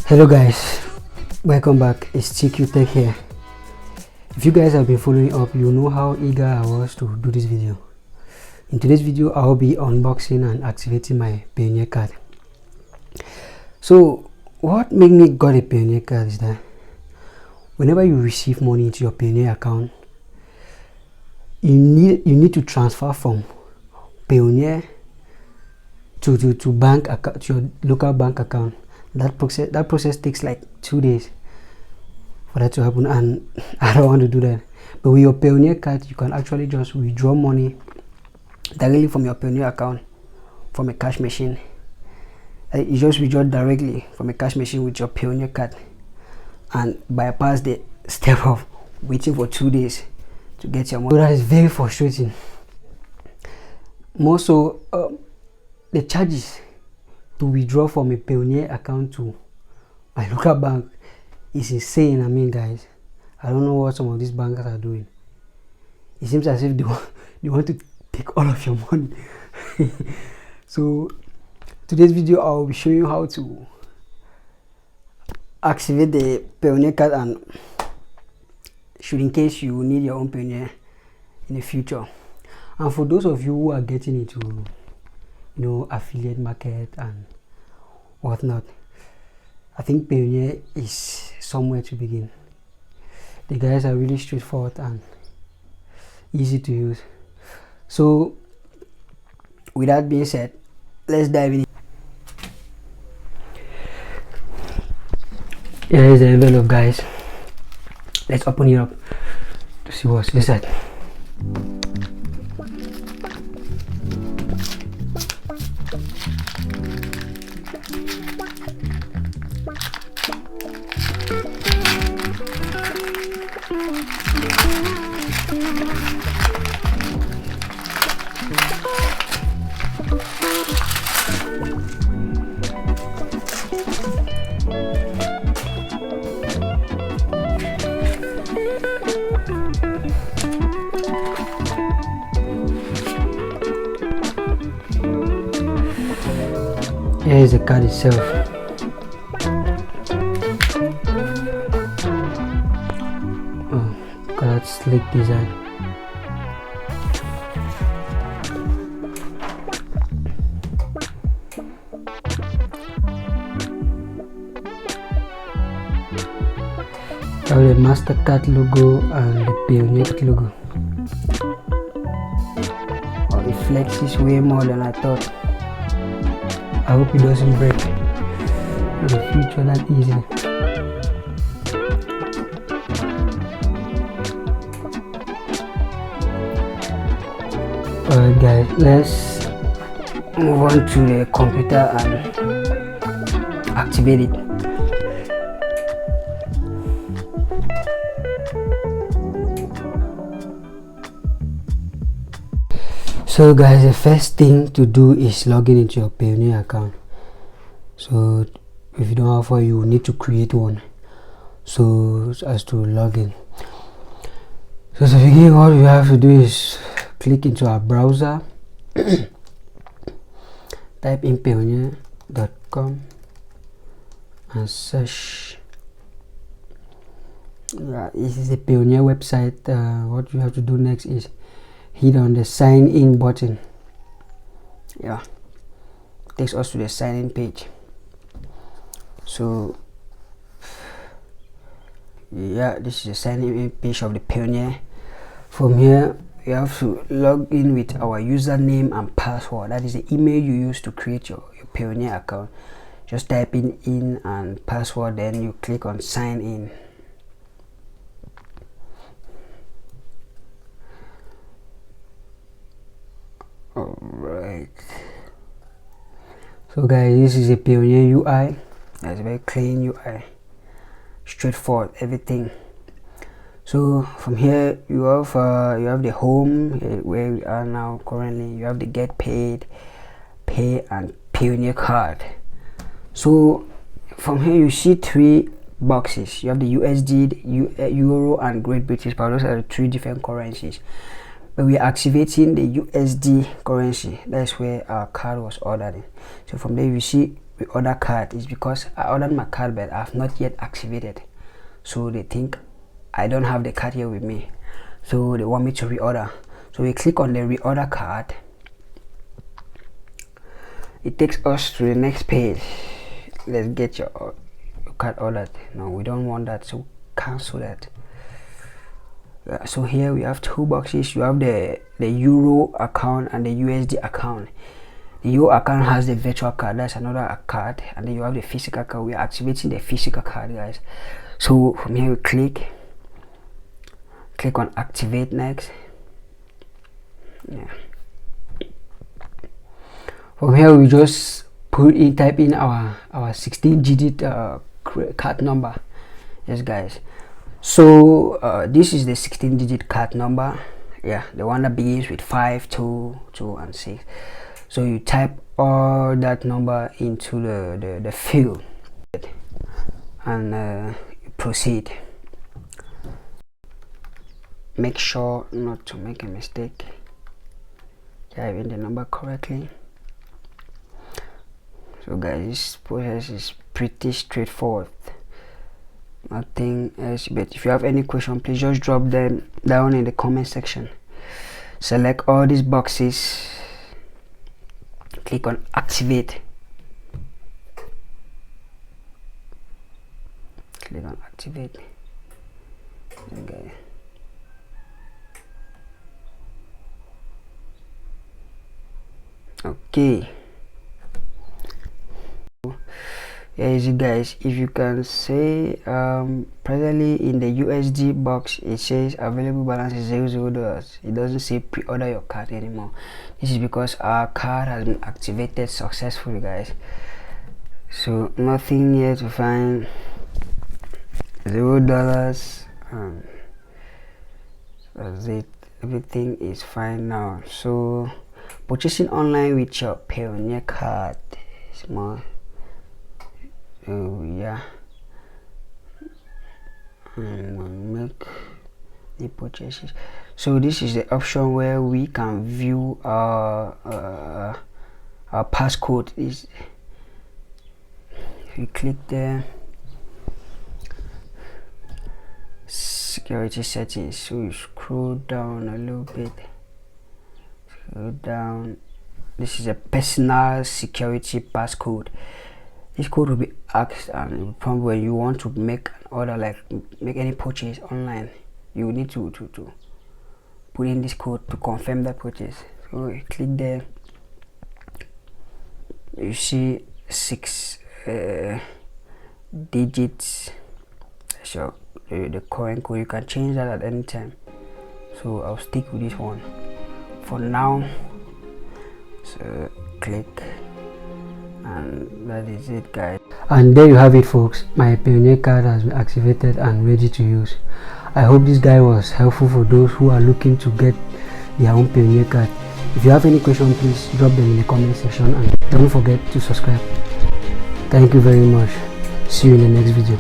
Hello guys, welcome back. It's TQ Tech here. If you guys have been following up, you know how eager I was to do this video. In today's video, I'll be unboxing and activating my Payoneer card. So what made me got a Payoneer card is that whenever you receive money into your Payoneer account, you need to transfer from Payoneer to bank account, to your local bank account. That process takes like 2 days for that to happen, and I don't want to do that. But with your Payoneer card, you can actually just withdraw money directly from your Payoneer account from a cash machine. You just withdraw directly from a cash machine with your Payoneer card and bypass the step of waiting for 2 days to get your money. So that is very frustrating. More so, the charges to withdraw from a Payoneer account to my local bank is insane. I mean, guys, I don't know what some of these bankers are doing. It seems as if they want to take all of your money. So today's video, I'll be showing you how to activate the Payoneer card, and should in case you need your own Payoneer in the future. And for those of you who are getting into affiliate market and whatnot, I think Payoneer is somewhere to begin. The guys are really straightforward and easy to use. So with that being said, let's dive in. Here is the envelope, guys. Let's open it up to see what's inside. Here is the card itself. Oh, look at that slick design. The Mastercard logo and the Payoneer logo. Oh, it flexes way more than I thought. I hope it doesn't break in the future that easily. Alright guys, let's move on to the computer and activate it. So guys, the first thing to do is logging into your Payoneer account. So if you don't have one, you need to create one so as to log in. So to begin, what you have to do is click into our browser, type in payoneer.com and search. This is the Payoneer website. What you have to do next is hit on the sign in button. Yeah, it takes us to the sign in page. So yeah, this is the sign in page of the Payoneer. From here, you have to log in with our username and password. That is the email you use to create your Payoneer account. Just type in and password, then you click on sign in. Alright, so guys, this is a Payoneer UI. That's a very clean UI, straightforward, everything. So from here you have the home, where we are now currently. You have the get paid, pay, and Payoneer card. So from here you see 3 boxes. You have the USD, the Euro, and Great British Pound. Those are the 3 different currencies. But we are activating the USD currency. That's where our card was ordered in. So from there you see reorder card is because I ordered my card but I've not yet activated, so they think I don't have the card here with me, so they want me to reorder. So we click on the reorder card. It takes us to the next page. Let's get your card ordered. No, we don't want that, so cancel that. So here we have two boxes. You have the Euro account and the USD account. The Euro account has the virtual card, that's another card, and then you have the physical card. We are activating the physical card, guys. So from here we click on activate next. Yeah. From here we just type in our 16-digit card number. Yes, guys. So this is the 16-digit card number. Yeah, the one that begins with 5, 2, 2, and 6. So you type all that number into the field and proceed. Make sure not to make a mistake. Type in the number correctly. So guys, this process is pretty straightforward, nothing else. But if you have any question, please just drop them down in the comment section. Select all these boxes, click on activate, click on activate. Okay. Okay, here is it, guys. If you can say presently in the USD box it says available balance is $00. It doesn't say pre-order your card anymore. This is because our card has been activated successfully, guys. So nothing here to find. $0. That's it. Everything is fine now. So purchasing online with your Payoneer card is more. Yeah, make the purchases. So this is the option where we can view our passcode. Is if you click there, security settings. So you scroll down a little bit. Scroll down. This is a personal security passcode. This code will be asked and prompt when you want to make an order, like make any purchase online. You need to put in this code to confirm that purchase. So you click there. You see 6 digits. So the current code, you can change that at any time. So I'll stick with this one for now. So click. And that is it, guys. And there you have it, folks. My Payoneer card has been activated and ready to use. I hope this guide was helpful for those who are looking to get their own Payoneer card. If you have any question, please drop them in the comment section and don't forget to subscribe. Thank you very much. See you in the next video.